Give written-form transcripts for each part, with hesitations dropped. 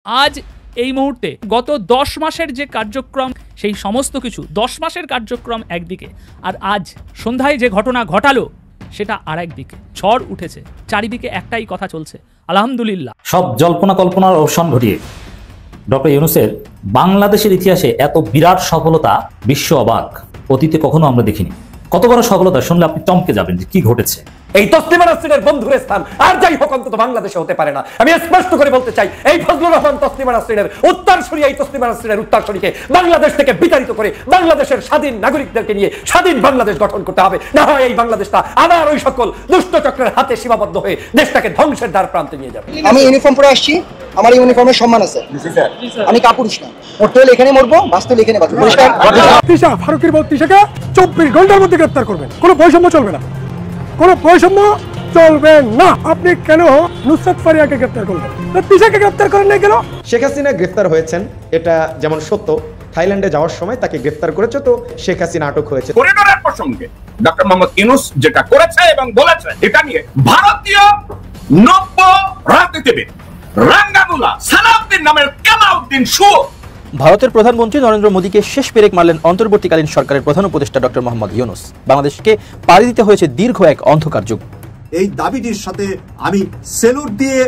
আজ এই মুহূর্তে গত 10 মাসের যে কার্যক্রম, সেই সমস্ত কিছু 10 মাসের কার্যক্রম একদিকে, আর আজ সন্ধ্যায় যে ঘটনা ঘটালো সেটা আরেকদিকে। ঝড় উঠেছে, চারিদিকে একটাই কথা চলছে, আলহামদুলিল্লাহ। সব জল্পনা কল্পনার অবসান ঘটিয়ে ডক্টর ইউনূসের বাংলাদেশের ইতিহাসে এত বিরাট সফলতা বিশ্ব অবাক, অতীতে কখনো আমরা দেখিনি। কত বড় সফলতা শুনলে আপনি চমকে যাবেন যে কি ঘটেছে। এই তসলিমা নাসরিনের বন্ধুর স্থান আর যাই হোক অন্তত বাংলাদেশে হতে পারে না। আমি স্পষ্ট করে বলতে চাই, এই ফজলুর রহমান তসলিমা নাসরিনের উত্তরসূরি, এই তসলিমা নাসরিনের উত্তরসূরিকে বাংলাদেশ থেকে বিতাড়িত করে বাংলাদেশের স্বাধীন নাগরিকদেরকে নিয়ে স্বাধীন বাংলাদেশ গঠন করতে হবে। না হয় এই বাংলাদেশটা আবার ওই সকল দুষ্ট চক্রের হাতে সীমাবদ্ধ হয়ে দেশটাকে ধ্বংসের দ্বার প্রান্তে নিয়ে যাবে। আমি ইউনিফর্ম পরে আসছি, আমার ইউনিফর্মের সম্মান আছে। আমি কাপুরুষ না, মরতে হলে এখানে মরবো, বাঁচতে হলে এখানে বাঁচবো। তিশা ফারুকের বউ তিশাকে 24 ঘন্টার মধ্যে গ্রেফতার করবেন। কোনো বৈষম্য চলবে না, কোনো বৈষম্য চলবে না। আপনি কেন নুসরাত ফারিয়াকে গ্রেফতার করলেন, তিশাকে গ্রেফতার করেন নাই কেন? শেখ হাসিনা গ্রেফতার হয়েছেন, এটা যেমন সত্য। থাইল্যান্ডে যাওয়ার সময় তাকে গ্রেফতার করেছে, তো শেখ হাসিনা আটক হয়েছে। করিডোরের প্রসঙ্গে ডক্টর মোহাম্মদ ইউনূস যেটা করেছে এবং বলেছে, এটা নিয়ে ভারতীয় নব্য রাজনীতিবিদ রাঙ্গামুলা সালাউদ্দিন নামের কালাউদ্দিন শুয়োর ভারতের প্রধানমন্ত্রী নরেন্দ্র মোদীকে শেষ পেরেক মারলেন অন্তর্বর্তীকালীন সরকারের প্রধান উপদেষ্টা ডক্টর মোহাম্মদ ইউনূস। বাংলাদেশকে পাড়ি দিতে হয়েছে দীর্ঘ এক অন্ধকার যুগ। এই দাবিটির সাথে আমি সেলুট দিয়ে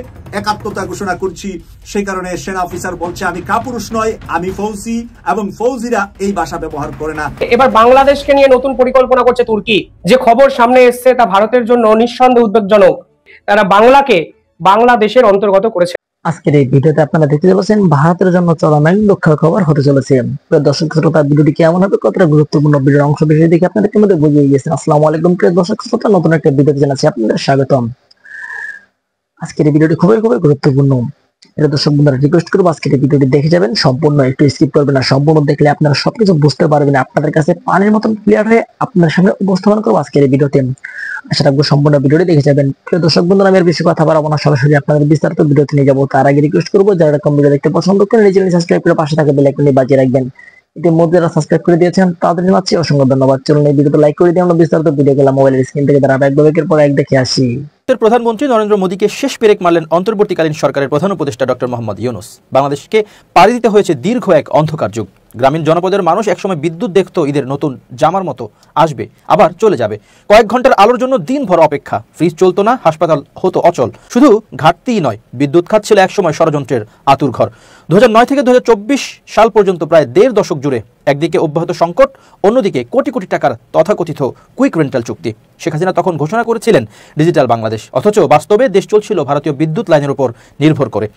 একাত্মতা ঘোষণা করছি। সেই কারণে সেনা অফিসার বলছে আমি কাপুরুষ নয়, আমি ফৌজি, এবং ফৌজিরা এই ভাষা ব্যবহার করে না। এবার বাংলাদেশকে নিয়ে নতুন পরিকল্পনা করছে তুর্কি। যে খবর সামনে এসছে তা ভারতের জন্য নিঃসন্দেহে উদ্বেগজনক। তারা বাংলাকে বাংলাদেশের অন্তর্গত করেছে। আজকের এই ভিডিওতে আপনারা দেখতে চলেছেন ভারতের জন্য চলমান দুঃখের খবর হতে চলেছে। দর্শক শ্রোতা, ভিডিওটি কেমন হবে, কতটা গুরুত্বপূর্ণ ভিডিওর অংশ বিষয় দেখে আপনাদের মধ্যে বুঝিয়ে গিয়েছেন। আসসালামু আলাইকুম প্রিয় দর্শক শ্রোতা, নতুন একটা ভিডিওতে জানাচ্ছি আপনাদের স্বাগতম। আজকের এই ভিডিওটি খুবই খুবই গুরুত্বপূর্ণ। প্রিয় দর্শক বন্ধুরা, রিকোয়েস্ট করবো আজকের এই ভিডিওটি দেখে যাবেন সম্পূর্ণ, একটু স্কিপ করবেন না। সম্পূর্ণ দেখলে আপনারা সবকিছু বুঝতে পারবেন, আপনাদের কাছে পানির মতন ক্লিয়ার হয়ে আপনার সামনে উপস্থাপন করবো আজকের এই ভিডিওতে। আশা রাখবো সম্পূর্ণ ভিডিওটি দেখে যাবেন। প্রিয় দর্শক বন্ধুরা, আমি আর বেশি কথা বাড়াবো না, সরাসরি আপনাদের বিস্তারিত ভিডিওতে নিয়ে যাবো। তার আগে রিকোয়েস্ট করবো, যারা এরকম ভিডিও দেখতে পছন্দ করেন এই চ্যানেল সাবস্ক্রাইব করে পাশে থাকা বেল আইকনটি বাজিয়ে রাখবেন। ইতিমধ্যে যারা সাবস্ক্রাইব করে দিয়েছেন তাদের জানাচ্ছি অসংখ্য ধন্যবাদ। চলুন এই ভিডিওতে লাইক করে দিয়ে আমরা বিস্তারিত ভিডিও গেলাম মোবাইলের স্ক্রিন থেকে ধারাবাহিকভাবে একের পর এক দেখে আসি। প্রধানমন্ত্রী নরেন্দ্র মোদীকে শেষ পেরেক মারলেন অন্তর্বর্তীকালীন সরকারের প্রধান উপদেষ্টা ডক্টর মোহাম্মদ ইউনূস। বাংলাদেশকে পাড়ি দিতে হয়েছে দীর্ঘ এক অন্ধকার যুগ। গ্রামীণ জনপদের মানুষ একসময় বিদ্যুৎ দেখতো ঈদের নতুন জামার মতো, আসবে আবার চলে যাবে। কয়েক ঘন্টার আলোর জন্য দিনভর অপেক্ষা। ফ্রিজ চলতো না, হাসপাতাল হতো অচল। শুধু ঘাটতিই নয়, বিদ্যুৎ খাত ছিল একসময় ষড়যন্ত্রের আতুর ঘর। 2009 থেকে 2024 সাল পর্যন্ত প্রায় 1.5 দশক জুড়ে একদিকে অব্যাহত সংকট, অন্যদিকে কোটি কোটি টাকার তথাকথিত কুইক রেন্টাল চুক্তি। শেখ হাসিনা তখন ঘোষণা করেছিলেন ডিজিটাল বাংলাদেশ, অথচ বাস্তবে দেশ চলছিল ভারতীয় বিদ্যুৎ লাইনের উপর নির্ভর করে।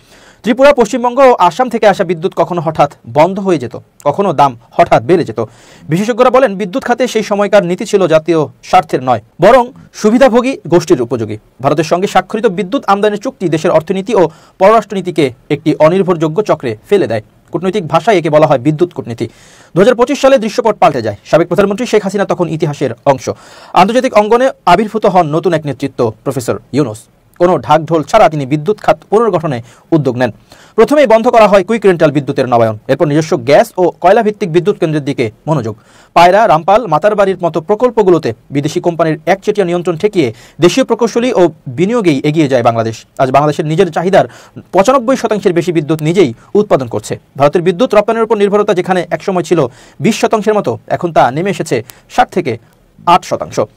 ত্রিপুরা, পশ্চিমবঙ্গ ও আসাম থেকে আসা বিদ্যুৎ কখনো হঠাৎ বন্ধ হয়ে যেত, কখনো দাম হঠাৎ বেড়ে যেত। বিশেষজ্ঞরা বলেন, বিদ্যুৎ খাতে সেই সময়কার নীতি ছিল জাতীয় স্বার্থের নয়, বরং সুবিধাভোগী গোষ্ঠীর উপযোগী। ভারতের সঙ্গে স্বাক্ষরিত বিদ্যুৎ আমদানির চুক্তি দেশের অর্থনীতি ও পররাষ্ট্রনীতিকে একটি অনির্ভরযোগ্য চক্রে ফেলে দেয়। কূটনৈতিক ভাষায় একে বলা হয় বিদ্যুৎ কূটনীতি। 2025 সালে দৃশ্যপট পাল্টে যায়। সাবেক প্রধানমন্ত্রী শেখ হাসিনা তখন ইতিহাসের অংশ। আন্তর্জাতিক অঙ্গনে আবির্ভূত হন নতুন এক নেতৃত্ব, প্রফেসর ইউনূস। কোনো ঢাকঢোল ছাড়া তিনি বিদ্যুৎ খাত পুনর্গঠনে উদ্যোগ নেন। প্রথমেই বন্ধ করা হয় কুইক রেন্টাল বিদ্যুতের নবায়ন, এরপর নিজস্ব গ্যাস ও কয়লা ভিত্তিক বিদ্যুৎ কেন্দ্রের দিকে মনোযোগ। পায়রা, রামপাল, মাতারবাড়ির মতো প্রকল্পগুলোতে বিদেশি কোম্পানির একচেটিয়া নিয়ন্ত্রণ ঠেকিয়ে দেশীয় প্রকৌশলী ও বিনিয়োগেই এগিয়ে যায় বাংলাদেশ। আজ বাংলাদেশের নিজের চাহিদার 95% বেশি বিদ্যুৎ নিজেই উৎপাদন করছে। ভারতের বিদ্যুৎ রপ্তানির উপর নির্ভরতা যেখানে একসময় ছিল 20% মতো, এখন তা নেমে এসেছে 60 থেকে 8%।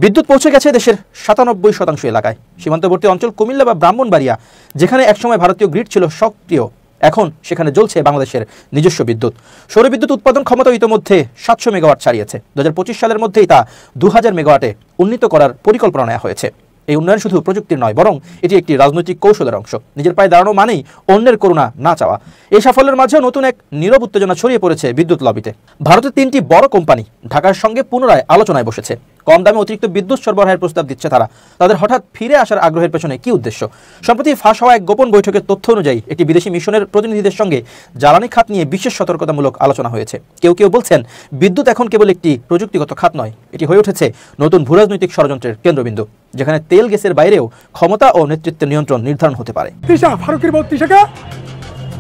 বিদ্যুৎ পৌঁছে গেছে দেশের 97% এলাকায়। সীমান্তবর্তী অঞ্চল কুমিল্লা বা ব্রাহ্মণবাড়িয়া, যেখানে একসময় ভারতীয় গ্রিড ছিল সক্রিয়, এখন সেখানে জ্বলছে বাংলাদেশের নিজস্ব বিদ্যুৎ। সৌর বিদ্যুৎ উৎপাদন ক্ষমতা ইতিমধ্যে 700 মেগাওয়াট ছাড়িয়েছে। 2025 সালের মধ্যেই তা 2000 মেগাওয়াটে উন্নীত করার পরিকল্পনা নেওয়া হয়েছে। এই উন্নয়ন শুধু প্রযুক্তির নয়, বরং এটি একটি রাজনৈতিক কৌশলের অংশ। নিজের পায়ে দাঁড়ানো মানেই অন্যের করুণা না চাওয়া। এই সাফল্যের মাঝেও নতুন এক নীরব উত্তেজনা ছড়িয়ে পড়েছে বিদ্যুৎ লবিতে। ভারতের 3টি বড় কোম্পানি ঢাকার সঙ্গে পুনরায় আলোচনায় বসেছে। কম দামে অতিরিক্ত বিদ্যুৎ সরবরাহের প্রস্তাব দিচ্ছে তারা। তাদের হঠাৎ ফিরে আসার আগ্রহের পেছনে কি উদ্দেশ্য? সম্প্রতি ফাঁস হওয়া এক গোপন বৈঠকের তথ্য অনুযায়ী একটি বিদেশি মিশনের প্রতিনিধিদের সঙ্গে জ্বালানি খাত নিয়ে বিশেষ সতর্কতামূলক আলোচনা হয়েছে। কেউ কেউ বলছেন, বিদ্যুৎ এখন কেবল একটি প্রযুক্তিগত খাত নয়, এটি হয়ে উঠেছে নতুন ভূরাজনৈতিক ষড়যন্ত্রের কেন্দ্রবিন্দু, যেখানে তেল গ্যাসের বাইরেও ক্ষমতা ও নেতৃত্বের নিয়ন্ত্রণ নির্ধারণ হতে পারে। তিশা ফারুকের বউ তিশাকে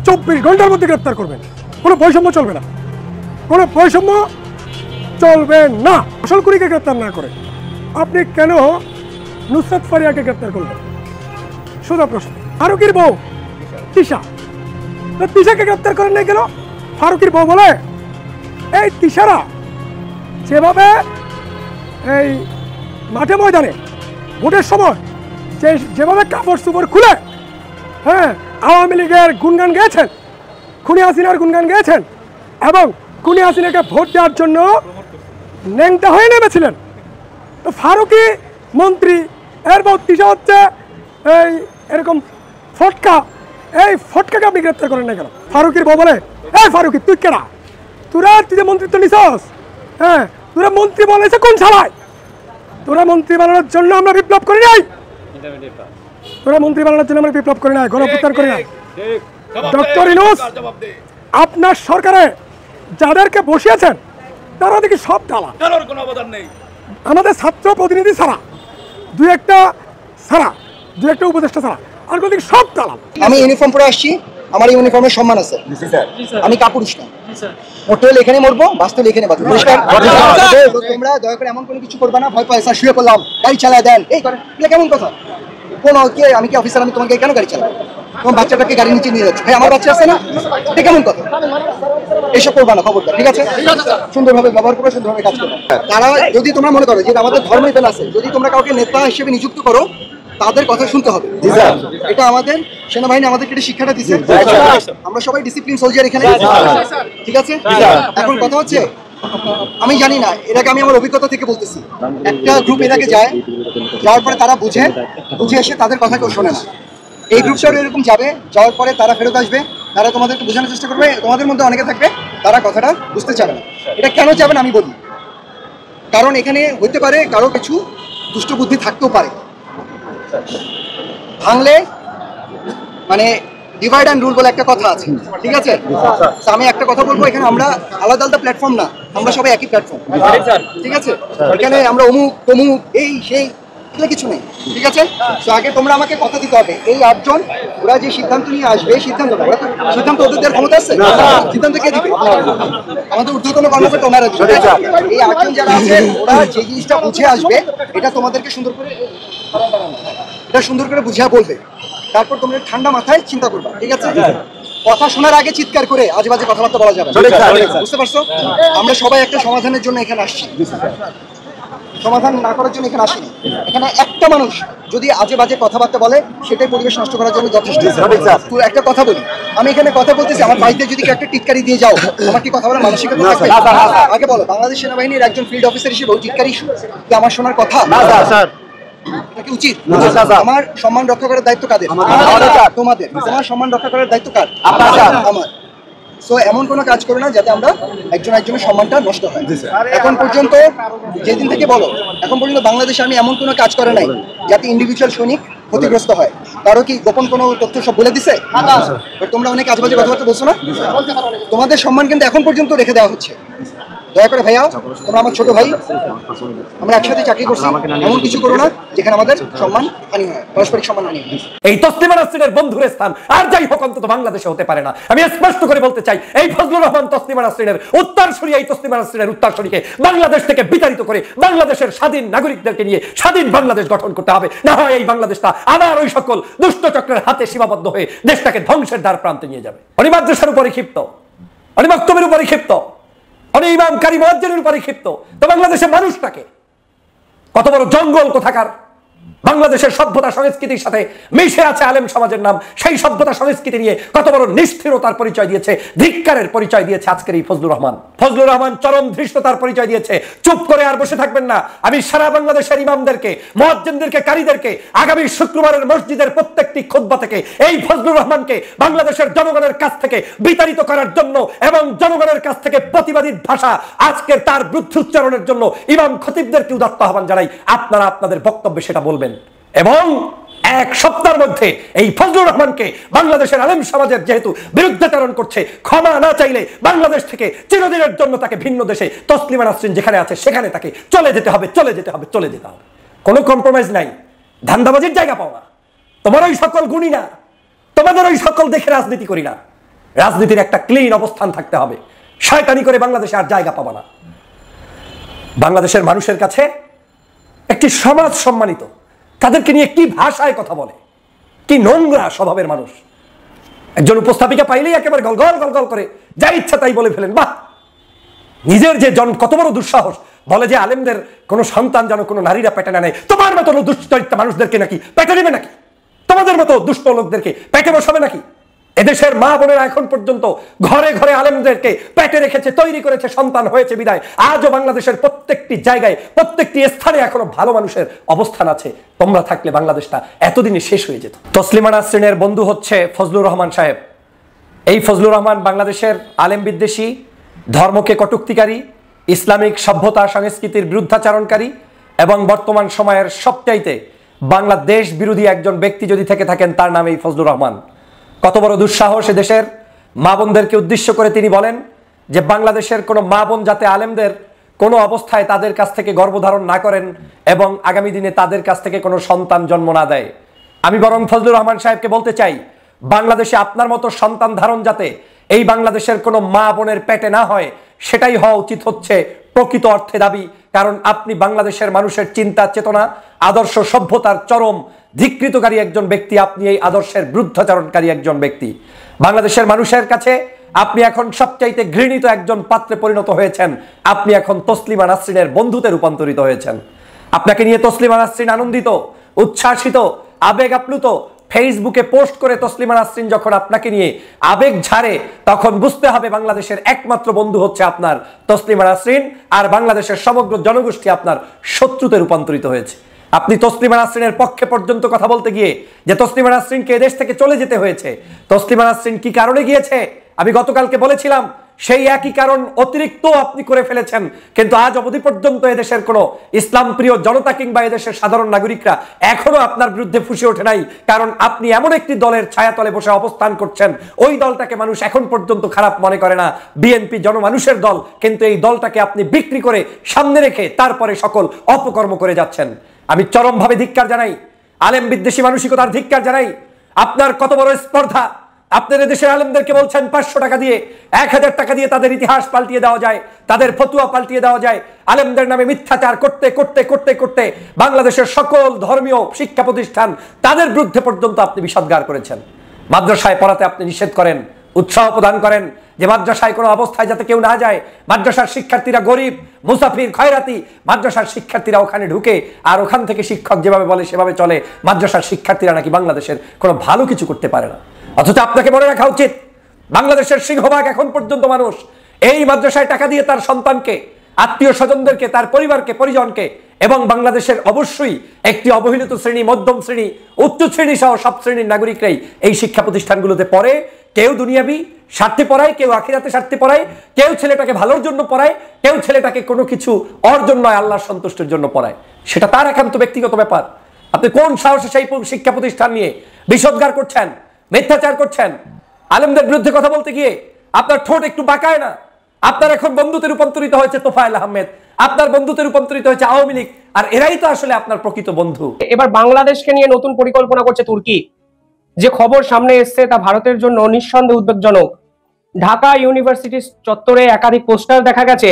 24 ঘন্টার মধ্যে গ্রেফতার করবেন। কোনো বৈষম্য চলবে না, কোনো বৈষম্য চলবে না। আসল কুড়িকে গ্রেফতার না করে আপনি কেন নুসরাত ফারিয়াকে গ্রেফতার করলেন? সোজা প্রশ্ন। ফারুকের বউ তিশা তিশাকে গ্রেপ্তার করেন নাই কেন? ফারুকের বউ বলে এই তিশারা যেভাবে এই মাঠে ময়দানে ভোটের সময় যেভাবে কাপড় চোপড় খুলে হ্যাঁ আওয়ামী লীগের গুণগান গেয়েছেন, খুনি হাসিনার গুণগান গেয়েছেন এবং খুনি হাসিনাকে ভোট দেওয়ার জন্য ন্যাংটা হয়ে নেমেছিলেন। তো ফারুকি মন্ত্রী এর বউ তিশা হচ্ছে এই এরকম ফটকা, এই ফটকাকে আপনি গ্রেপ্তার করেন না কেন? ফারুকির বউ বলে এই ফারুকি তুই কেনা, তুই যে মন্ত্রিত্ব নিছস, হ্যাঁ তোরা মন্ত্রী বলেছে কোন শালায়? তোরা মন্ত্রী বানানোর জন্য আমরা বিপ্লব করি নাই, তোরা মন্ত্রী বানানোর জন্য আমরা বিপ্লব করি নাই, গণপ্রত্যাহার করি নাই। ডক্টর ইউনূস আপনার সরকারে যাদেরকে বসিয়েছেন তারা দেখি সব দালাল, আমাদের ছাত্র প্রতিনিধি ছাড়া দুই একটা উপদেষ্টা ছাড়া আর কোনো দিকে সব দালাল। আমি ইউনিফর্ম পরে আসছি, আমার ইউনিফর্মের সম্মান আছে, আমি কাপুরুষ না। মরতে হলে এখানে মরবো, বাঁচতে হলে এখানে বাঁচবো। তোমরা দয়া করে এমন কোনো কিছু করবে না, ভয় পায় শুয়ে পড়লাম গাড়ি চালায় দেন এই করে, কেমন কথা? কোন কে আমি কি অফিসার, আমি তোমাকে কেন গাড়ি চালাবো? তোমার বাচ্চাটাকে গাড়ি নিচে নিয়ে যাচ্ছে, ভাই আমার বাচ্চা আছে না, এটা কেমন কথা? এসব করবা না, খবরদার, ঠিক আছে? সুন্দরভাবে ব্যবহার করো, সুন্দরভাবে কাজ করো। তারা যদি তোমরা মনে করো যে আমাদের ধর্মের বেলা আছে, যদি তোমরা কাউকে নেতা হিসেবে নিযুক্ত করো তাদের কথা শুনতে হবে। এটা আমাদের সেনাবাহিনী আমাদেরকে এটা শিক্ষাটা দিচ্ছে, আমরা সবাই ডিসিপ্লিন সোলজার এখানে, ঠিক আছে? এখন কথা হচ্ছে আমি জানি না, এর আগে আমি আমার অভিজ্ঞতা থেকে বলতেছি, একটা গ্রুপ এর আগে যায়, যাওয়ার পরে তারা বুঝে এসে তাদের কথা কেউ শোনে না। এই গ্রুপটাও এরকম যাবে, যাওয়ার পরে তারা ফেরত আসবে, তারা তোমাদেরকে বোঝানোর চেষ্টা করবে, তোমাদের মধ্যে অনেকে থাকবে তারা কথাটা বুঝতে চাবে না। এটা কেন চাবে না আমি বলি, কারণ এখানে হইতে পারে কারো কিছু দুষ্ট বুদ্ধি থাকতেও পারে, ভাঙলে মানে ডিভাইড অ্যান্ড রুল বলে একটা কথা আছে, ঠিক আছে? আমি একটা কথা বলবো, এখানে আমরা আলাদা আলাদা প্ল্যাটফর্ম না, আমরা সবাই একই প্ল্যাটফর্ম, ঠিক আছে? এখানে আমরা অমুক তমুক এই সেই কিছু নেই, ঠিক আছে? তো আগে তোমরা আমাকে কথা দিতে হবে, এই 8 জন ওরা যে সিদ্ধান্ত নিয়ে আসবে, সিদ্ধান্ত ওদের দেওয়ার ক্ষমতা আছে? সিদ্ধান্ত কে দিবে? আমাদের ঊর্ধ্বতন কর্মকর্তা ওনারা দিবে। এই 8 জন যারা আছে ওরা যে জিনিসটা বুঝে আসবে, এটা তোমাদেরকে সুন্দর করে বুঝিয়ে বলবে, তারপর তোমরা ঠান্ডা মাথায় চিন্তা করবা, ঠিক আছে? কথা শোনার আগে চিৎকার করে আজে বাজে কথাবার্তা বলা যাবে, বুঝতে পারছো? আমরা সবাই একটা সমাধানের জন্য এখানে আসছি, সমাধান না করার জন্য এখানে আসিনি। এখানে একটা মানুষ যদি আজে বাজে কথাবার্তা বলে সেটাই পরিবেশ নষ্ট করার জন্য যথেষ্ট। তুই একটা কথা বলি, আমি এখানে কথা বলতেছি, আমার বাড়িতে যদি একটা টিটকারি দিয়ে যাও, আমার কি কথা বলার মানসিকতা থাকবে? আগে বলো, বাংলাদেশ সেনাবাহিনীর একজন ফিল্ড অফিসার হিসেবে টিটকারি কি আমার শোনার কথা? এটা কি উচিত? আমার সম্মান রক্ষা করার দায়িত্ব কাদের? তোমাদের। তোমার সম্মান রক্ষা করার দায়িত্ব কার? আমার। সো এমন কোনো কাজ করো না যাতে আমরা একজনের সম্মানটা নষ্ট হয়। এখন পর্যন্ত যেদিন থেকে বলো এখন পর্যন্ত বাংলাদেশে আমি এমন কোনো কাজ করে নাই যাতে ইন্ডিভিজুয়াল সৈনিক ক্ষতিগ্রস্ত হয়। কারো কি গোপন কোনো তথ্য সব বলে দিছে? তোমরা অনেক আজেবাজে কথাবার্তা বলছো না, তোমাদের সম্মান কিন্তু এখন পর্যন্ত রেখে দেওয়া হচ্ছে। দয়া করে ভাইয়া, তোমরা আমার ছোট ভাই, আমরা একসাথে চাকরি করছি, এমন কিছু করো না যেখানে আমাদের সম্মান হানি হয়, পারস্পরিক সম্মান হানি হয়। এই তসলিমা নাসরিনের বন্ধুর স্থান আর যাই হোক অন্তত বাংলাদেশে হতে পারে না। আমি স্পষ্ট করে বলতে চাই, এই ফজলুর রহমান তসলিমা নাসরিনের উত্তরসূরি, এই তসলিমা নাসরিনের উত্তরসূরিকে বাংলাদেশ থেকে বিতাড়িত করে বাংলাদেশের স্বাধীন নাগরিকদেরকে নিয়ে স্বাধীন বাংলাদেশ গঠন করতে হবে। না হয় এই বাংলাদেশটা আবার ওই সকল দুষ্ট চক্রের হাতে সীমাবদ্ধ হয়ে দেশটাকে ধ্বংসের দ্বার প্রান্তে নিয়ে যাবে। অনিমাদ্রাসার উপরে ক্ষিপ্ত, অনিমাক্তবের উপরে ক্ষিপ্ত, অনিমামকারী মুয়াজ্জিনের উপরে ক্ষিপ্ত, তো বাংলাদেশের মানুষটাকে কত বড় জঙ্গল কোথাকার। বাংলাদেশের সভ্যতা সংস্কৃতির সাথে মিশে আছে আলেম সমাজের নাম, সেই সভ্যতা সংস্কৃতি নিয়ে কত বড় নিষ্ঠুরতার পরিচয় দিয়েছে, ধিক্কারের পরিচয় দিয়েছে আজকের এই ফজলুর রহমান। ফজলুর রহমান চরম ধৃষ্টতার পরিচয় দিয়েছে। চুপ করে আর বসে থাকবেন না। আমি সারা বাংলাদেশের ইমামদেরকে, মুয়াজ্জিনদেরকে, কারীদেরকে আগামী শুক্রবারের মসজিদের প্রত্যেকটি খুতবা থেকে এই ফজলুর রহমানকে বাংলাদেশের জনগণের কাছ থেকে বিতাড়িত করার জন্য এবং জনগণের কাছ থেকে প্রতিবাদী ভাষা আজকের তার বিরুদ্ধোচ্চারণের জন্য ইমাম খতিবদেরকে উদাত্ত আহ্বান জানাই, আপনারা আপনাদের বক্তব্যে সেটা বলবেন এবং 1 সপ্তাহের মধ্যে এই ফজলুর রহমানকে বাংলাদেশের আলেম সমাজের যেহেতু বিরুদ্ধাচরণ করছে, ক্ষমা না চাইলে বাংলাদেশ থেকে চিরদিনের জন্য তাকে ভিন্ন দেশে তসলিমা নাসরিন যেখানে আছে সেখানে তাকে চলে যেতে হবে, চলে যেতে হবে, চলে যেতে হবে। কোনো কম্প্রোমাইজ নাই, ধান্দাবাজির জায়গা পাও না। তোমার ওই সকল গুণী না, তোমাদের ওই সকল দেখে রাজনীতি করি না। রাজনীতির একটা ক্লিন অবস্থান থাকতে হবে। শয়তানি করে বাংলাদেশে আর জায়গা পাবা না। বাংলাদেশের মানুষের কাছে একটি সমাজ সম্মানিত, তাদেরকে নিয়ে কি ভাষায় কথা বলে, কি নোংরা স্বভাবের মানুষ। একজন উপস্থাপিকা পাইলেই একেবারে গল গল গল গল করে যা ইচ্ছা তাই বলে ফেলেন। বাহ, নিজের যে কত বড় দুঃসাহস, বলে যে আলেমদের কোনো সন্তান যেন কোনো নারীরা পেটে না নেয়। তোমার মতো দুশ্চরিত্র মানুষদেরকে নাকি পেটে নেবে নাকি? তোমাদের মতো দুষ্ট লোকদেরকে পেটে বসাবে নাকি? এদেশের মা বোনেরা এখন পর্যন্ত ঘরে ঘরে আলেমদেরকে পেটে রেখেছে, তৈরি করেছে, সন্তান হয়েছে বিদায় আজও বাংলাদেশের প্রত্যেকটি জায়গায়, প্রত্যেকটি স্থানে এখনো ভালো মানুষের অবস্থান আছে। তোমরা থাকলে বাংলাদেশটা এতদিনে শেষ হয়ে যেত। তসলিমা নাসরিনের বন্ধু হচ্ছে ফজলুর রহমান সাহেব। এই ফজলুর রহমান বাংলাদেশের আলেম বিদ্বেষী, ধর্মকে কটূক্তিকারী, ইসলামিক সভ্যতা সংস্কৃতির বিরুদ্ধাচারণকারী এবং বর্তমান সময়ের সবচাইতে বাংলাদেশ বিরোধী একজন ব্যক্তি যদি থেকে থাকেন তার নাম এই ফজলুর রহমান। কত বড় দুঃসাহস দেশের মা বোনদেরকে উদ্দেশ্য করে তিনি বলেন যে বাংলাদেশের কোনো মা বোন যাতে আলেমদের কোনো অবস্থায় তাদের কাছ থেকে গর্ভধারণ না করেন এবং আগামী দিনে তাদের কাছ থেকে কোনো সন্তান জন্ম না দেয়। আমি বরং ফজলুর রহমান সাহেবকে বলতে চাই, বাংলাদেশে আপনার মতো সন্তান ধারণ যাতে এই বাংলাদেশের কোনো মা বোনের পেটে না হয়, সেটাই হওয়া উচিত হচ্ছে প্রকৃত অর্থে দাবি। কারণ আপনি বাংলাদেশের মানুষের চিন্তা চেতনা, আদর্শ, সভ্যতার চরম ধিকৃতকারী একজন ব্যক্তি। আপনি এই আদর্শের বিরুদ্ধাচরণকারী একজন ব্যক্তি। বাংলাদেশের মানুষের কাছে আপনি এখন সবচাইতে ঘৃণিত একজন পাত্রে পরিণত হয়েছেন। আপনি এখন তসলিমা নাসরিনের বন্ধুতে রূপান্তরিত হয়েছেন। আপনাকে নিয়ে তসলিমা নাসরিন আনন্দিত, উচ্ছ্বাসিত, আবেগ আপ্লুত। ফেসবুকে পোস্ট করে তসলিমা নাসরিন যখন আপনাকে নিয়ে আবেগ ঝাড়ে, তখন বুঝতে হবে বাংলাদেশের একমাত্র বন্ধু হচ্ছে আপনার তসলিমা নাসরিন, আর বাংলাদেশের সমগ্র জনগোষ্ঠী আপনার শত্রুতে রূপান্তরিত হয়েছে। আপনি তসলিমা নাসরিনের পক্ষে পর্যন্ত কথা বলতে গিয়ে যে তসলিমা নাসরিনকে এদেশ থেকে চলে যেতে হয়েছে, তসলিমা নাসরিন কি কারণে গিয়েছে আমি গতকালকে বলেছিলাম, সেই একই কারণ অতিরিক্ত আপনি করে ফেলেছেন। কিন্তু আজ অবধি পর্যন্ত এদেশের কোনো ইসলাম প্রিয় জনতা কিংবা এদেশের সাধারণ নাগরিকরা এখনো আপনার বিরুদ্ধে ফুঁসে ওঠে নাই। কারণ আপনি এমন একটি দলের ছায়াতলে বসে অবস্থান করছেন, ওই দলটাকে মানুষ এখন পর্যন্ত খারাপ মনে করে না, বিএনপি জনমানুষের দল। কিন্তু এই দলটাকে আপনি বিক্রি করে সামনে রেখে তারপরে সকল অপকর্ম করে যাচ্ছেন। আমি চরমভাবে ধিক্কার জানাই, আলেম বিদ্বেষী মানসিকতার ধিক্কার জানাই। আপনার কত বড় স্পর্ধা! আপনাদের দেশের আলেমদেরকে বলছেন 500 টাকা দিয়ে, 1000 টাকা দিয়ে তাদের ইতিহাস পাল্টিয়ে দেওয়া যায়, তাদের ফতুয়া পাল্টিয়ে দেওয়া যায়। আলেমদের নামে মিথ্যাচার করতে করতে করতে করতে বাংলাদেশের সকল ধর্মীয় শিক্ষা প্রতিষ্ঠান, তাদের বিরুদ্ধে পর্যন্ত আপনি বিষাদগার করেছেন। মাদ্রাসায় পড়াতে আপনি নিষেধ করেন, উৎসাহ প্রদান করেন যে মাদ্রাসায় কোনো অবস্থায় যাতে কেউ না যায়। মাদ্রাসার শিক্ষার্থীরা গরিব, মুসাফির, খয়রাতি। মাদ্রাসার শিক্ষার্থীরা ওখানে ঢুকে আর ওখান থেকে শিক্ষক যেভাবে বলে সেভাবে চলে। মাদ্রাসার শিক্ষার্থীরা নাকি বাংলাদেশের কোনো ভালো কিছু করতে পারে না। অথচ আপনাকে মনে রাখা উচিত, বাংলাদেশের সিংহভাগ এখন পর্যন্ত মানুষ এই মাদ্রাসায় টাকা দিয়ে তার সন্তানকে, আত্মীয় স্বজনদেরকে, তার পরিবারকে, পরিজনকে এবং বাংলাদেশের অবশ্যই একটি অবহেলিত শ্রেণী, মধ্যম শ্রেণী, উচ্চ শ্রেণী সহ সব শ্রেণীর নাগরিকরাই এই শিক্ষা প্রতিষ্ঠানগুলোতে পড়ে। কেউ দুনিয়াবি স্বার্থে পড়ায়, কেউ আখিরাতে স্বার্থে পড়ায়, কেউ ছেলেটাকে ভালোর জন্য পড়ায়, কেউ ছেলেটাকে কোনো কিছু অর্জন নয় আল্লাহর সন্তুষ্টির জন্য পড়ায়। সেটা তার একান্ত ব্যক্তিগত ব্যাপার। আপনি কোন সাহসে সেই শিক্ষা প্রতিষ্ঠান নিয়ে বিষোদ্গার করছেন, মিথ্যাচার করছেন? আলেমদের বিরুদ্ধে কথা বলতে গিয়ে আপনার ঠোঁট একটু বাঁকায় না? আপনার এখন বন্ধুতে রূপান্তরিত হয়েছে তোফায়েল আহমেদ, আপনার বন্ধুতে রূপান্তরিত হয়েছে আওয়ামী লীগ, আর এরাই তো আসলে আপনার প্রকৃত বন্ধু। এবার বাংলাদেশকে নিয়ে নতুন পরিকল্পনা করছে তুর্কি। যে খবর সামনে এসছে তা ভারতের জন্য নিঃসন্দেহে উদ্বেগজনক। ঢাকা ইউনিভার্সিটি চত্বরে একাধিক পোস্টার দেখা গেছে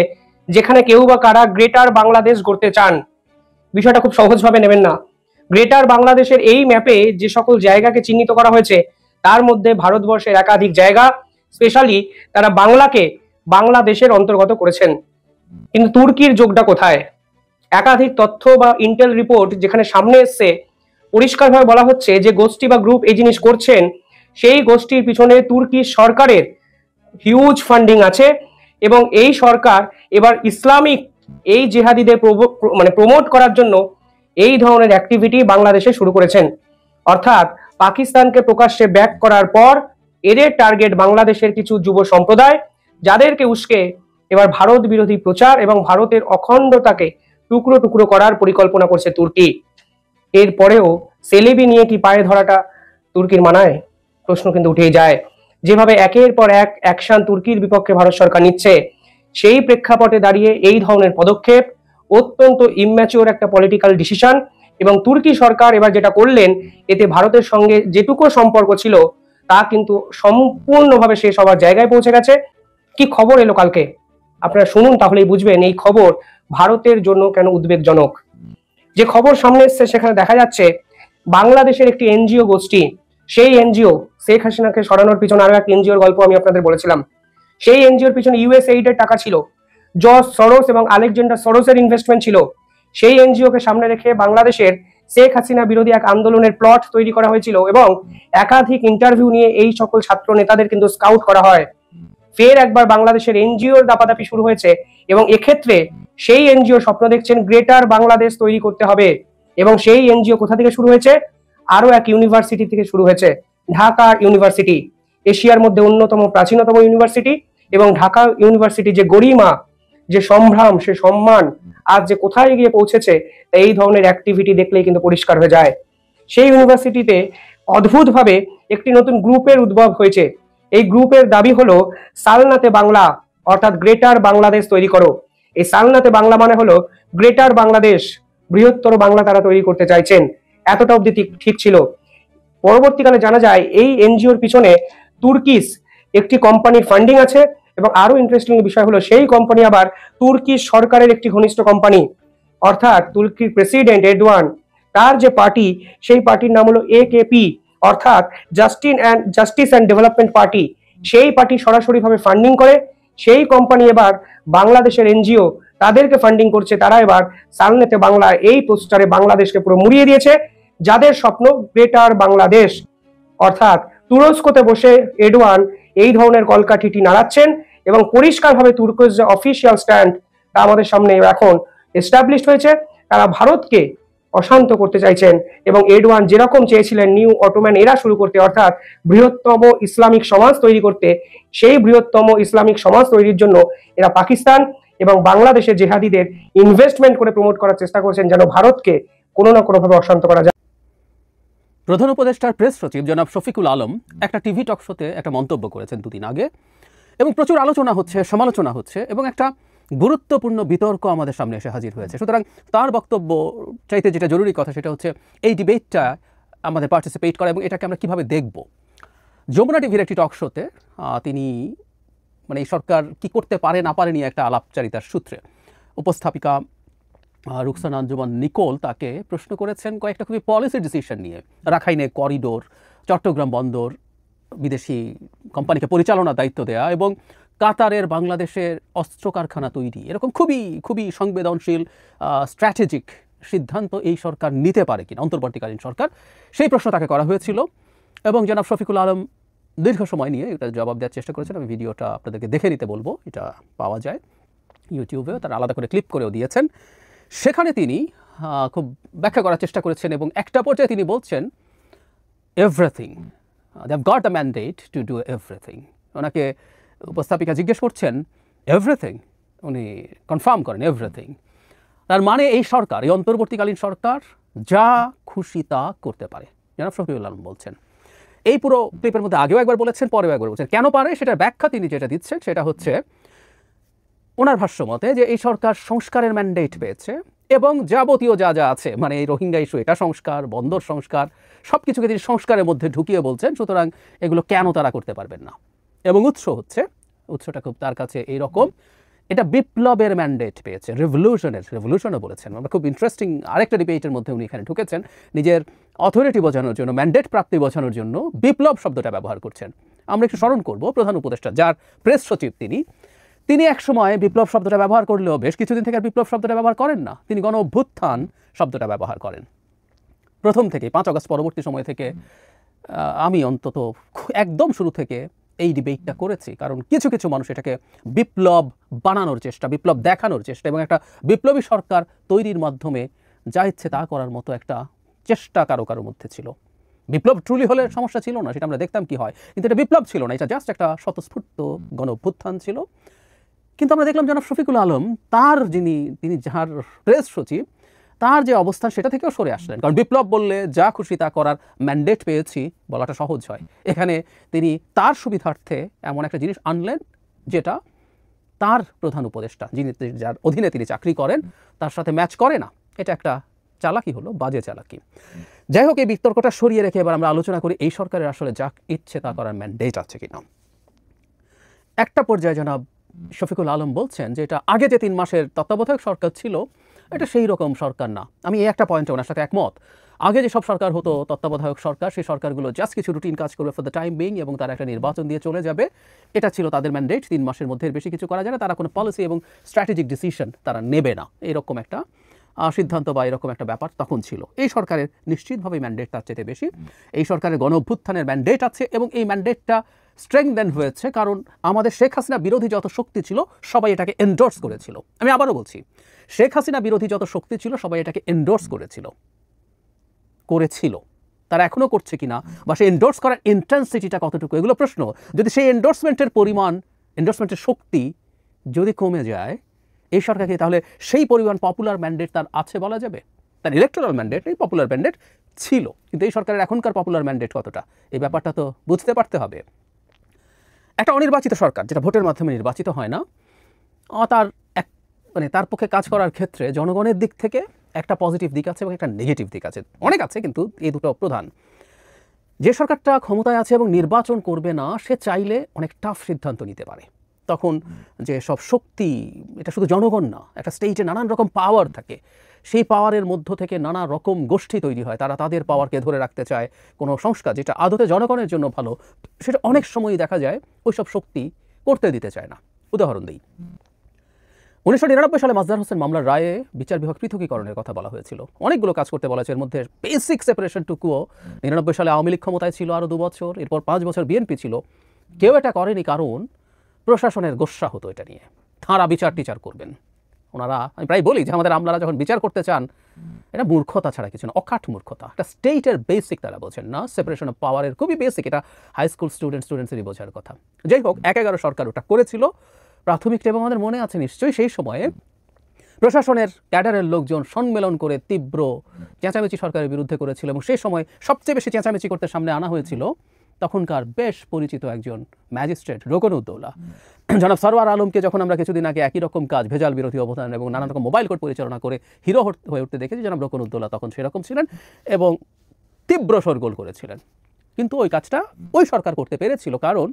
যেখানে কেউ বা কারা গ্রেটার বাংলাদেশ গড়তে চান। বিষয়টা খুব সহজভাবে নেবেন না। গ্রেটার বাংলাদেশের এই ম্যাপে যে সকল জায়গাকে চিহ্নিত করা হয়েছে তার মধ্যে ভারতবর্ষের একাধিক জায়গা, স্পেশালি তারা বাংলাকে বাংলাদেশের অন্তর্গত করেছেন। কিন্তু তুর্কির যোগটা কোথায়? একাধিক তথ্য বা ইন্টেল রিপোর্ট যেখানে সামনে এসছে, পরিষ্কারভাবে বলা হচ্ছে যে গোষ্ঠী বা গ্রুপ এই জিনিস করছেন, সেই গোষ্ঠীর পিছনে তুর্কি সরকারের হিউজ ফান্ডিং আছে এবং এই সরকার এবার ইসলামিক এই জেহাদিদের প্রমোট করার জন্য এই ধরনের অ্যাক্টিভিটি বাংলাদেশে শুরু করেছেন। অর্থাৎ পাকিস্তানকে প্রকাশ্যে ব্যাক করার পর এদের টার্গেট বাংলাদেশের কিছু যুব সম্প্রদায়, যাদেরকে উস্কে এবার ভারত বিরোধী প্রচার এবং ভারতের অখণ্ডতাকে টুকরো টুকরো করার পরিকল্পনা করছে তুর্কি। এরপরেও সেলেবি নিয়ে কি পায়ে ধরাটা তুর্কির মানায়? প্রশ্ন কিন্তু উঠেই যায়। যেভাবে একের পর এক অ্যাকশন তুর্কির বিপক্ষে ভারত সরকার নিচ্ছে, সেই প্রেক্ষাপটে দাঁড়িয়ে এই ধরনের পদক্ষেপ অত্যন্ত ইম্যাচিওর একটা পলিটিক্যাল ডিসিশন। এবং তুর্কি সরকার এবার যেটা করলেন, এতে ভারতের সঙ্গে যেটুকু সম্পর্ক ছিল তা কিন্তু সম্পূর্ণভাবে শেষ হওয়ার জায়গায় পৌঁছে গেছে। কি খবর এলো কালকে আপনারা শুনুন, তাহলেই বুঝবেন এই খবর ভারতের জন্য কেন উদ্বেগজনক। যে খবর সামনে এসছে সেখানে দেখা যাচ্ছে বাংলাদেশের একটি এনজিও গোষ্ঠী সেই এনজিও, শেখ হাসিনাকে সরানোর পিছনে আরো এক এনজিওর গল্প আমি আপনাদের বলেছিলাম, সেই এনজিওর পিছনে ইউএসএইড এর টাকা ছিল, জর্জ সরোস এবং আলেকজান্ডার সরোসের ইনভেস্টমেন্ট ছিল। সেই এনজিওকে সামনে রেখে বাংলাদেশের শেখ হাসিনা বিরোধী এক আন্দোলনের প্লট তৈরি করা হয়েছিল এবং একাধিক ইন্টারভিউ নিয়ে এই সকল ছাত্র নেতাদের কিন্তু স্কাউট করা হয়। ফের একবার বাংলাদেশের এনজিওর দাপাদাপি শুরু হয়েছে এবং এক্ষেত্রে সেই এনজিও স্বপ্ন দেখছেন গ্রেটার বাংলাদেশ তৈরি করতে হবে। এবং সেই এনজিও কোথা থেকে শুরু হয়েছে? আরো এক ইউনিভার্সিটি থেকে শুরু হয়েছে, ঢাকা ইউনিভার্সিটি, এশিয়ার মধ্যে অন্যতম প্রাচীনতম ইউনিভার্সিটি। এবং ঢাকা ইউনিভার্সিটি যে গরিমা, যে সম্ভ্রম, সে সম্মান আজ যে কোথায় গিয়ে পৌঁছেছে, এই ধরনের অ্যাক্টিভিটি দেখলেই কিন্তু পরিষ্কার হয়ে যায়। সেই ইউনিভার্সিটিতে অদ্ভুতভাবে একটি নতুন গ্রুপের উদ্ভব হয়েছে। এই গ্রুপের দাবি হলো সালনাতে বাংলা, অর্থাৎ গ্রেটার বাংলাদেশ তৈরি করো। এই সালনাতে বাংলা মানে হলো গ্রেটার বাংলাদেশ, বৃহত্তর বাংলা তারা তৈরি করতে চাইছেন। এতটা অবধি ঠিক ছিল। পরবর্তীকালে জানা যায় এই এনজিওর পিছনে তুর্কিস একটি কোম্পানির ফান্ডিং আছে এবং আরো ইন্টারেস্টিং বিষয় হলো সেই কোম্পানি আবার তুর্কি সরকারের একটি ঘনিষ্ঠ কোম্পানি, অর্থাৎ তুর্কির প্রেসিডেন্ট এরদোয়ান, তার যে পার্টি, সেই পার্টির নাম হলো AKP, অর্থাৎ জাস্টিস অ্যান্ড ডেভেলপমেন্ট পার্টি। সেই পার্টি সরাসরি ভাবে ফান্ডিং করে। সেই কোম্পানি এবার বাংলাদেশের এনজিও তাদেরকে ফান্ডিং করছে। তারা এবার সালনেতে বাংলা এই পোস্টারে বাংলাদেশকে পুরো মুড়িয়ে দিয়েছে। যাদের স্বপ্ন গ্রেটার বাংলাদেশ, অর্থাৎ তুরস্কতে বসে এরদোয়ান এই ধরনের কলকাঠিটি নাড়াচ্ছেন এবং পরিষ্কারভাবে তুর্কির যে অফিসিয়াল স্ট্যান্ড তা আমাদের সামনে এখন এস্টাবলিশড হয়েছে। তারা ভারতকে অশান্ত করতে চাইছেন এবং এরদোয়ান যেরকম চেয়েছিলেন নিউ অটোম্যান এরা শুরু করতে, অর্থাৎ বৃহত্তম ইসলামিক সমাজ তৈরি করতে, সেই বৃহত্তম ইসলামিক সমাজ তৈরির জন্য এরা পাকিস্তান এবং বাংলাদেশের জেহাদিদের ইনভেস্টমেন্ট করে প্রমোট করার চেষ্টা করছেন, যেন ভারতকে কোনো না কোনোভাবে অশান্ত করা যায়। প্রধান উপদেষ্টার প্রেস সচিব জনাব শফিকুল আলম একটা টিভি টক শোতে একটা মন্তব্য করেছেন দুদিন আগে এবং প্রচুর আলোচনা হচ্ছে, সমালোচনা হচ্ছে এবং একটা গুরুত্বপূর্ণ বিতর্ক আমাদের সামনে এসে হাজির হয়েছে। সুতরাং তার বক্তব্য চাইতে যেটা জরুরি কথা সেটা হচ্ছে এই ডিবেটটা আমাদের পার্টিসিপেট করা এবং এটাকে আমরা কিভাবে দেখব। যমুনা টিভির একটি টক শোতে তিনি এই সরকার কি করতে পারে না পারে নিয়ে একটা আলাপচারিতার সূত্রে উপস্থাপিকা রুকসানা আঞ্জুমান নিকোল তাকে প্রশ্ন করেছেন কয়েকটা খুবই পলিসি ডিসিশন নিয়ে। রাখাইনে করিডোর, চট্টগ্রাম বন্দর বিদেশি কোম্পানিকে পরিচালনার দায়িত্ব দেয়া এবং কাতারের বাংলাদেশের অস্ত্র কারখানা তৈরি, এরকম খুবই খুবই সংবেদনশীল স্ট্র্যাটেজিক সিদ্ধান্ত এই সরকার নিতে পারে কিনা, অন্তর্বর্তীকালীন সরকার, সেই প্রশ্ন তাকে করা হয়েছিল এবং জনাব শফিকুল আলম দীর্ঘ সময় নিয়ে এটা জবাব দেওয়ার চেষ্টা করেছেন। আমি ভিডিওটা আপনাদেরকে দেখে নিতে বলবো, এটা পাওয়া যায় ইউটিউবেও, তারা আলাদা করে ক্লিপ করেও দিয়েছেন। সেখানে তিনি খুব ব্যাখ্যা করার চেষ্টা করেছেন এবং একটা পর্যায়ে তিনি বলছেন everything, they have got the mandate to do everything. ওনাকে উপস্থাপিকা জিজ্ঞেস করছেন এভরিথিং, উনি কনফার্ম করেন এভরিথিং। তার মানে এই সরকার, এই অন্তর্বর্তীকালীন সরকার যা খুশি তা করতে পারে, জনাব শফিকুল আলম বলছেন। এই পুরো ক্লিপের মধ্যে আগেও একবার বলেছেন, পরেও একবার বলছেন। কেন পারে সেটার ব্যাখ্যা তিনি যেটা দিচ্ছেন সেটা হচ্ছে ওনার ভাষ্য মতে যে এই সরকার সংস্কারের ম্যান্ডেট পেয়েছে এবং যাবতীয় যা যা আছে, এই রোহিঙ্গা ইস্যু, এটা সংস্কার, বন্দর সংস্কার, সব কিছুকে তিনি সংস্কারের মধ্যে ঢুকিয়ে বলছেন। সুতরাং এগুলো কেন তারা করতে পারবেন না। এবং উৎসটা খুব তার কাছে এইরকম, এটা বিপ্লবের ম্যান্ডেট পেয়েছে, রেভলিউশনও বলেছেন। আমরা খুব ইন্টারেস্টিং আরেকটা ডিবেটের মধ্যে উনি এখানে ঢুকেছেন, নিজের অথরিটি বোঝানোর জন্য, ম্যান্ডেট প্রাপ্তি বোঝানোর জন্য বিপ্লব শব্দটা ব্যবহার করছেন। আমরা একটু স্মরণ করব প্রধান উপদেষ্টা যার প্রেস সচিব তিনি এক সময় বিপ্লব শব্দটা ব্যবহার করলেও বেশ কিছুদিন থেকে আর বিপ্লব শব্দটা ব্যবহার করেন না, তিনি গণ অভ্যুত্থান শব্দটা ব্যবহার করেন প্রথম থেকে। 5 আগস্ট পরবর্তী সময় থেকে আমি অন্তত একদম শুরু থেকে এই ডিবেটটা করেছি, কারণ কিছু কিছু মানুষ এটাকে বিপ্লব বানানোর চেষ্টা, বিপ্লব দেখানোর চেষ্টা এবং একটা বিপ্লবী সরকার তৈরির মাধ্যমে যা ইচ্ছে তা করার মতো একটা চেষ্টা কারো মধ্যে ছিল। বিপ্লব ট্রুলি হলে সমস্যা ছিল না, সেটা আমরা দেখতাম কি হয়, কিন্তু এটা বিপ্লব ছিল না, এটা জাস্ট একটা স্বতঃস্ফূর্ত গণ অভ্যুত্থান ছিল। কিন্তু আমরা দেখলাম জনাব শফিকুল আলম তিনি যার প্রেস সচিব, তার যে অবস্থান সেটা থেকেও সরে আসলেন। কারণ বিপ্লব বললে যা খুশি তা করার ম্যান্ডেট পেয়েছি বলাটা সহজ হয়। এখানে তিনি তার সুবিধার্থে এমন একটা জিনিস আনলেন যেটা তার প্রধান উপদেষ্টা, যার অধীনে তিনি চাকরি করেন, তার সাথে ম্যাচ করে না। এটা একটা চালাকি হলো, বাজে চালাকি। যাই হোক, এই বিতর্কটা সরিয়ে রেখে এবার আমরা আলোচনা করি এই সরকারের আসলে যা ইচ্ছে তা করার ম্যান্ডেট আছে কিনা। একটা পর্যায়ে জনাব শফিকুল আলম বলছেন যে এটা আগে যে 3 মাসের তত্ত্বাবধায়ক সরকার ছিল এটা সেই রকম সরকার না। আমি এই একটা পয়েন্টে ওনার সাথে একমত। আগে যেসব সরকার হতো তত্ত্বাবধায়ক সরকার, সেই সরকারগুলো জাস্ট কিছু রুটিন কাজ করবে ফর দ্য টাইম বিং এবং তারা একটা নির্বাচন দিয়ে চলে যাবে, এটা ছিল তাদের ম্যান্ডেট। 3 মাসের মধ্যে বেশি কিছু করা যায় না, তারা কোনো পলিসি এবং স্ট্র্যাটেজিক ডিসিশন তারা নেবে না, এরকম একটা সিদ্ধান্ত বা এরকম একটা ব্যাপার তখন ছিল। এই সরকারের নিশ্চিতভাবে ম্যান্ডেট তার চেয়ে বেশি। এই সরকারের গণ অভ্যুত্থানের ম্যান্ডেট আছে এবং এই ম্যান্ডেটটা স্ট্রেংথেন হয়েছে কারণ আমাদের শেখ হাসিনা বিরোধী যত শক্তি ছিল সবাই এটাকে এন্ডোর্স করেছিল। আমি আবারও বলছি, শেখ হাসিনা বিরোধী যত শক্তি ছিল সবাই এটাকে এন্ডোর্স করেছিল। তারা এখনও করছে কিনা বা সেই এন্ডোর্স করার ইন্টেন্সিটিটা কতটুকু, এগুলো প্রশ্ন। যদি সেই এন্ডোর্সমেন্টের পরিমাণ, এন্ডোর্সমেন্টের শক্তি যদি কমে যায় এই সরকারকে, তাহলে সেই পরিমাণ পপুলার ম্যান্ডেট তার আছে বলা যাবে? তার ইলেকটোরাল ম্যান্ডেট এই পপুলার ম্যান্ডেট ছিল, কিন্তু এই সরকারের এখনকার পপুলার ম্যান্ডেট কতটা, এই ব্যাপারটা তো বুঝতে পারতে হবে। একটা অনির্বাচিত সরকার যেটা ভোটের মাধ্যমে নির্বাচিত হয় না, তার তার পক্ষে কাজ করার ক্ষেত্রে জনগণের দিক থেকে একটা পজিটিভ দিক আছে এবং একটা নেগেটিভ দিক আছে, অনেক আছে, কিন্তু এই দুটো প্রধান। যে সরকারটা ক্ষমতায় আছে এবং নির্বাচন করবে না, সে চাইলে অনেক টাফ সিদ্ধান্ত নিতে পারে। তখন যে সব শক্তি, এটা শুধু জনগণ না, একটা স্টেটে নানান রকম পাওয়ার থাকে, সেই পাওয়ারের মধ্য থেকে নানা রকম গোষ্ঠী তৈরি হয়, তারা তাদের পাওয়ারকে ধরে রাখতে চায়। কোনো সংস্কার যেটা আদতে জনগণের জন্য ভালো, সেটা অনেক সময়ই দেখা যায় ওই সব শক্তি করতে দিতে চায় না। উদাহরণ দিই, 1999 সালে মাজদার হোসেন মামলার রায়ে বিচার বিভাগ পৃথকীকরণের কথা বলা হয়েছিল। অনেকগুলো কাজ করতে বলা হয়েছে, এর মধ্যে বেসিক সেপারেশন টুকুও 99 সালে আওয়ামী লীগ ক্ষমতায় ছিল আরও 2 বছর, এরপর 5 বছর বিএনপি ছিল, কেউ এটা করেনি কারণ প্রশাসনের গোস্বা হতো এটা নিয়ে, তাঁরা বিচার করবেন। ওনারা, আমি প্রায় বলি যে আমাদের আমলারা যখন বিচার করতে চান, এটা মূর্খতা ছাড়া কিছু না, অকাট মূর্খতা। একটা স্টেটের বেসিক তারা বোঝেন না, সেপারেশন অফ পাওয়ারের খুবই বেসিক, এটা হাই স্কুল স্টুডেন্টসেরই বোঝার কথা। যাই হোক, 11 সরকার ওটা করেছিল প্রাথমিক, এবং আমাদের মনে আছে নিশ্চয়ই সেই সময়ে প্রশাসনের ক্যাডারের লোকজন সম্মেলন করে তীব্র চেঁচামেচি সরকারের বিরুদ্ধে করেছিল, এবং সেই সময় সবচেয়ে বেশি চেঁচামেচি করতে সামনে আনা হয়েছিল তখনকার বেশ পরিচিত একজন ম্যাজিস্ট্রেট রোকনউদ্দৌলা। জনাব সরওয়ার আলমকে যখন আমরা কিছুদিন আগে একই রকম কাজ, ভেজাল বিরোধী অবদান এবং নানা রকম মোবাইল কোর্ট পরিচালনা করে হিরো হয়ে উঠতে দেখেছি, জনাব রোকনউদ্দৌলা তখন সেরকম ছিলেন এবং তীব্র শোরগোল করেছিলেন। কিন্তু ওই কাজটা ওই সরকার করতে পেরেছিল কারণ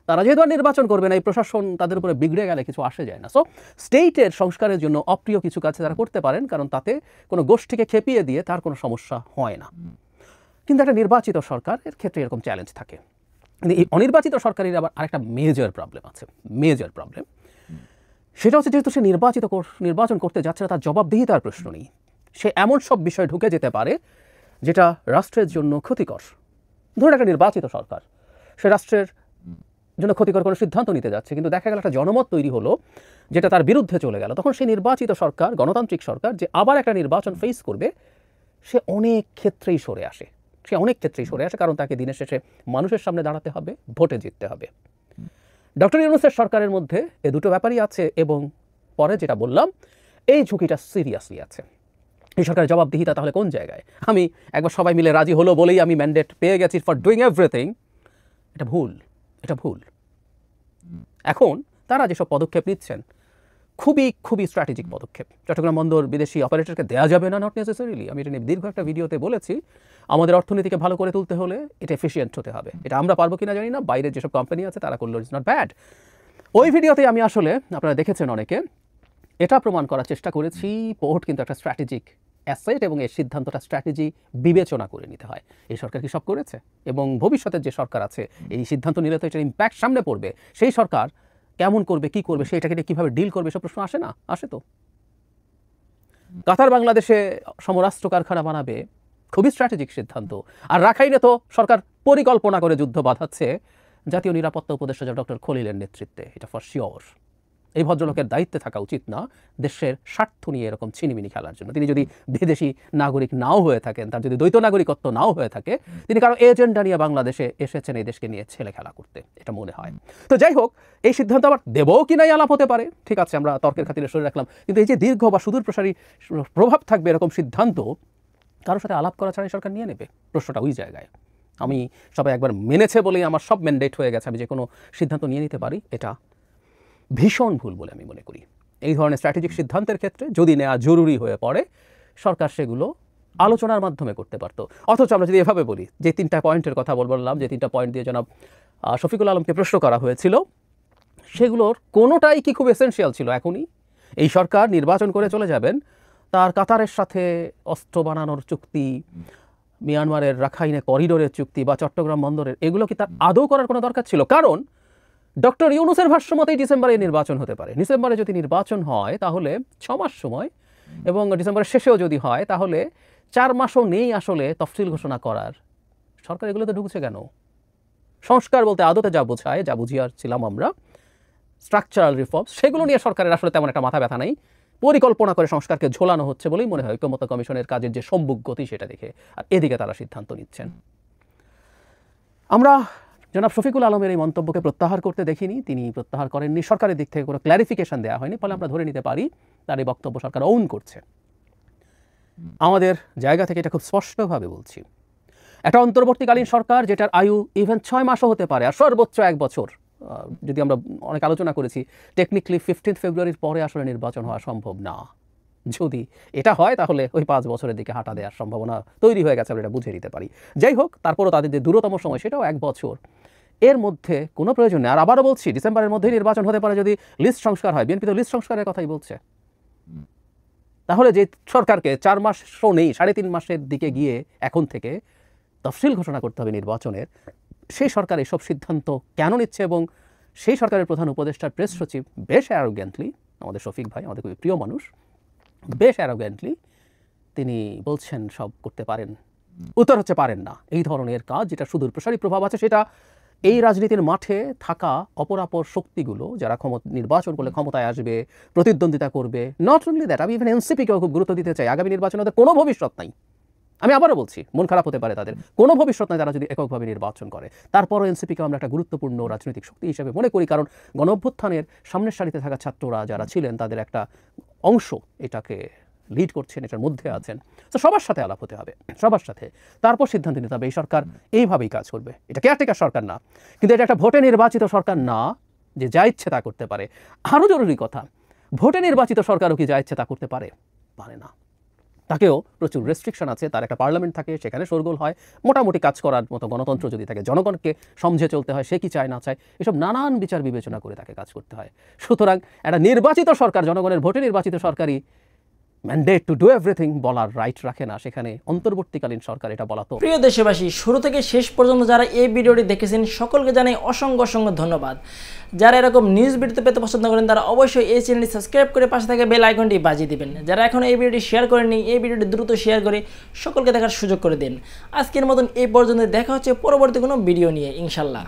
তারা যেহেতু নির্বাচন করবে না, এই প্রশাসন তাদের উপরে বিগড়ে গেলে কিছু আসে যায় না। সো স্টেটের সংস্কারের জন্য অপ্রিয় কিছু কাজ তারা করতে পারেন, কারণ তাতে কোনো গোষ্ঠীকে খেপিয়ে দিয়ে তার কোনো সমস্যা হয় না। কিন্তু একটা নির্বাচিত সরকারের ক্ষেত্রে এরকম চ্যালেঞ্জ থাকে। কিন্তু এই অনির্বাচিত সরকারের আবার আরেকটা মেজর প্রবলেম আছে, মেজর প্রবলেম। সেটা হচ্ছে যেহেতু সে নির্বাচন করতে যাচ্ছে না, তার জবাবদিহিতার প্রশ্ন নেই। সে এমন সব বিষয় ঢুকে যেতে পারে যেটা রাষ্ট্রের জন্য ক্ষতিকর। ধরুন একটা নির্বাচিত সরকার, সে রাষ্ট্রের জন্য ক্ষতিকর কোনো সিদ্ধান্ত নিতে যাচ্ছে, কিন্তু দেখা গেল একটা জনমত তৈরি হলো যেটা তার বিরুদ্ধে চলে গেল, তখন সেই নির্বাচিত সরকার, গণতান্ত্রিক সরকার যে আবার একটা নির্বাচন ফেস করবে, সে অনেক ক্ষেত্রেই সরে আসে। কারণ তাকে দিনের শেষে মানুষের সামনে দাঁড়াতে হবে, ভোটে জিততে হবে। ডক্টর ইউনূসের সরকারের মধ্যে এই দুটো ব্যাপারই আছে, এবং পরে যেটা বললাম, এই ঝুঁকিটা সিরিয়াসলি আছে। এই সরকারের জবাবদিহিতা তাহলে কোন জায়গায়? আমি একবার সবাই মিলে রাজি হলো বলেই আমি ম্যান্ডেট পেয়ে গেছি ফর ডুইং এভরিথিং, এটা ভুল। এখন তারা যেসব পদক্ষেপ নিচ্ছেন খুবই স্ট্র্যাটেজিক পদক্ষেপ। চট্টগ্রাম বন্দর বিদেশি অপারেটরকে দেওয়া যাবে না, নট নেসেসারিলি। আমি এটা নিয়ে দীর্ঘ একটা ভিডিওতে বলেছি, আমাদের অর্থনীতিকে ভালো করে তুলতে হলে এটা এফিশিয়েন্ট হতে হবে। এটা আমরা পারবো কিনা জানি না, বাইরের যেসব কোম্পানি আছে তারা করলো, ইটস নট ব্যাড। ওই ভিডিওতে আমি আসলে, আপনারা দেখেছেন অনেকে, এটা প্রমাণ করার চেষ্টা করেছি পোর্ট কিন্তু একটা স্ট্র্যাটেজিক অ্যাসেট এবং এই সিদ্ধান্তটা স্ট্র্যাটেজি বিবেচনা করে নিতে হয়। এই সরকার কি সব করেছে? এবং ভবিষ্যতের যে সরকার আছে, এই সিদ্ধান্ত নিলে তো এটার ইম্প্যাক্ট সামনে পড়বে, সেই সরকার কেমন করবে, কি করবে, সেটাকে কীভাবে ডিল করবে, সব প্রশ্ন আসে না? আসে তো। কাতার বাংলাদেশে সমরাস্ত্র কারখানা বানাবে, খুবই স্ট্র্যাটেজিক সিদ্ধান্ত। আর রাখাইনে তো সরকার পরিকল্পনা করে যুদ্ধ বাঁধাচ্ছে জাতীয় নিরাপত্তা উপদেষ্টা ডক্টর খলিলের নেতৃত্বে, এটা ফর শিওর। এই ভদ্রলোকের দায়িত্বে থাকা উচিত না দেশের স্বার্থ নিয়ে এরকম ছিনিমিনি খেলার জন্য। তিনি যদি বিদেশি নাগরিক নাও হয়ে থাকেন, তার যদি দ্বৈত নাগরিকত্ব নাও হয়ে থাকে, তিনি কারো এজেন্ডা নিয়ে বাংলাদেশে এসেছেন এই দেশকে নিয়ে ছেলে খেলা করতে, এটা মনে হয়। তো যাই হোক, এই সিদ্ধান্ত আবার দেবও কি নাই আলাপ হতে পারে, ঠিক আছে, আমরা তর্কের খাতিরে সরে রাখলাম। কিন্তু এই যে দীর্ঘ বা সুদূর প্রসারী প্রভাব থাকবে এরকম সিদ্ধান্ত কারোর সাথে আলাপ করা ছাড়াই সরকার নিয়ে নেবে, প্রশ্নটা ওই জায়গায়। আমি সবাই একবার মেনেছে বলেই আমার সব ম্যান্ডেট হয়ে গেছে, আমি যে কোনো সিদ্ধান্ত নিয়ে নিতে পারি, এটা ভীষণ ভুল বলে আমি মনে করি। এই ধরনের স্ট্র্যাটেজিক সিদ্ধান্তের ক্ষেত্রে যদি নেওয়া জরুরি হয়ে পড়ে, সরকার সেগুলো আলোচনার মাধ্যমে করতে পারতো। অথচ আমরা যদি এভাবে বলি, যে 3টা পয়েন্টের কথা বললাম, যে 3টা পয়েন্ট দিয়ে জনাব শফিকুল আলমকে প্রশ্ন করা হয়েছিল, সেগুলোর কোনোটাই কি খুব এসেনশিয়াল ছিল এখনই? এই সরকার নির্বাচন করে চলে যাবেন, তার কাতারের সাথে অস্ত্র বানানোর চুক্তি, মিয়ানমারের রাখাইনে করিডোরের চুক্তি বা চট্টগ্রাম বন্দরের, এগুলো কি তার আদৌ করার কোনো দরকার ছিল? কারণ ডক্টর ইউনূসের ভাষ্য মতেই ডিসেম্বরে নির্বাচন হতে পারে। ডিসেম্বরে যদি নির্বাচন হয় তাহলে 6 মাস সময়, এবং ডিসেম্বরের শেষেও যদি হয় তাহলে 4 মাসও নেই আসলে তফসিল ঘোষণা করার। সরকার এগুলোতে ঢুকছে কেন? সংস্কার বলতে আদতে যা বোঝায়, যা বুঝিয়েছিলাম আমরা, স্ট্রাকচারাল রিফর্মস, সেগুলো নিয়ে সরকারের আসলে তেমন একটা মাথা ব্যথা নাই। পরিকল্পনা করে সংস্কারকে ঝোলানো হচ্ছে বলেই মনে হয় ঐকমত্য কমিশনের কাজের যে সম্মুখ গতি সেটা দেখে, আর এদিকে তারা সিদ্ধান্ত নিচ্ছেন। আমরা জনাব শফিকুল আলমের এই মন্তব্যকে প্রত্যাহার করতে দেখিনি, তিনি প্রত্যাহার করেননি, সরকারের দিক থেকে কোনো ক্ল্যারিফিকেশন দেওয়া হয়নি, ফলে আমরা ধরে নিতে পারি তার এই বক্তব্য সরকার ওন করছে। আমাদের জায়গা থেকে এটা খুব স্পষ্টভাবে বলছি, একটা অন্তর্বর্তীকালীন সরকার যেটার আয়ু ইভেন 6 মাসও হতে পারে, আর সর্বোচ্চ 1 বছর, যদি আমরা অনেক আলোচনা করেছি, টেকনিক্যালি 15 ফেব্রুয়ারির পরে আসলে নির্বাচন হওয়া সম্ভব না। যদি এটা হয় তাহলে ওই 5 বছরের দিকে হাঁটা দেওয়ার সম্ভাবনা তৈরি হয়ে গেছে, আমরা এটা বুঝে নিতে পারি। যাই হোক, তারপরও তাদের যে দূরতম সময় সেটাও 1 বছর, এর মধ্যে কোনো প্রয়োজন নেই। আর আবারও বলছি, ডিসেম্বরের মধ্যেই নির্বাচন হতে পারে যদি লিস্ট সংস্কার হয়। বিএনপি তো লিস্ট সংস্কারের কথাই বলছে। তাহলে যে সরকারকে 4 মাসও নেই, 3.5 মাসের দিকে গিয়ে এখন থেকে তফসিল ঘোষণা করতে হবে নির্বাচনের, সেই সরকার এসব সিদ্ধান্ত কেন নিচ্ছে? এবং সেই সরকারের প্রধান উপদেষ্টার প্রেস সচিব বেশ অ্যারোগ্যান্টলি, আমাদের শফিক ভাই, আমাদের খুবই প্রিয় মানুষ, বেশ অ্যারোগ্যান্টলি তিনি বলছেন সব করতে পারেন। উত্তর হচ্ছে পারেন না। এই ধরনের কাজ যেটা সুদূর প্রসারী প্রভাব আছে, সেটা এই রাজনীতির মাঠে থাকা অপরাপর শক্তিগুলো যারা নির্বাচন করলে ক্ষমতায় আসবে, প্রতিদ্বন্দ্বিতা করবে, নট অনলি দ্যাট, আমি ইভেন এনসিপিকেও খুব গুরুত্ব দিতে চাই। আগামী নির্বাচনে ওদের কোনো ভবিষ্যৎ নাই। আমি আবারও বলছি, মন খারাপ হতে পারে তাদের, কোনো ভবিষ্যৎ নাই তারা যদি এককভাবে নির্বাচন করে। তারপরও এনসিপিকে আমরা একটা গুরুত্বপূর্ণ রাজনৈতিক শক্তি হিসেবে মনে করি, কারণ গণঅভ্যুত্থানের সামনের সারিতে থাকা ছাত্ররা যারা ছিলেন তাদের একটা অংশ এটাকে লিড করছেন, এটার মধ্যে আছেন। তো সবার সাথে আলাপ হতে হবে, সবার সাথে, তারপর সিদ্ধান্ত নিতে হবে এই সরকার এইভাবেই কাজ করবে। এটা কেয়ারটেকার সরকার না, কিন্তু এটা একটা ভোটে নির্বাচিত সরকার না যে যা ইচ্ছে তা করতে পারে। আরও জরুরি কথা, ভোটে নির্বাচিত সরকারও কি যা ইচ্ছে তা করতে পারে? পারে না। তাকেও প্রচুর রেস্ট্রিকশন আছে, তার একটা পার্লামেন্ট থাকে, সেখানে শোরগোল হয়, মোটামুটি কাজ করার মতো গণতন্ত্র যদি থাকে, জনগণকে সমঝে চলতে হয়, সে কি চায় না চায়, এসব নানান বিচার বিবেচনা করে তাকে কাজ করতে হয়। সুতরাং একটা নির্বাচিত সরকার, জনগণের ভোটে নির্বাচিত সরকারই ম্যান্ডেট টু ডু এভরিথিং বলার রাইট রাখে না, সেখানে অন্তর্বর্তীকালীন সরকার এটা বলা তো। প্রিয় দেশবাসী, শুরু থেকে শেষ পর্যন্ত যারা এই ভিডিওটি দেখেছেন সকলকে জানাই অসংখ্য অসংখ্য ধন্যবাদ। যারা এরকম নিউজ ভিডিও পেতে পছন্দ করেন তারা অবশ্যই এই চ্যানেলটি সাবস্ক্রাইব করে পাশে থাকা বেল আইকনটি বাজিয়ে দিবেন। যারা এখন এই ভিডিওটি শেয়ার করেননি, এই ভিডিওটি দ্রুত শেয়ার করে সকলকে দেখার সুযোগ করে দিন। আজকের মতন এই পর্যন্ত, দেখা হচ্ছে পরবর্তী কোনো ভিডিও নিয়ে ইনশাল্লাহ।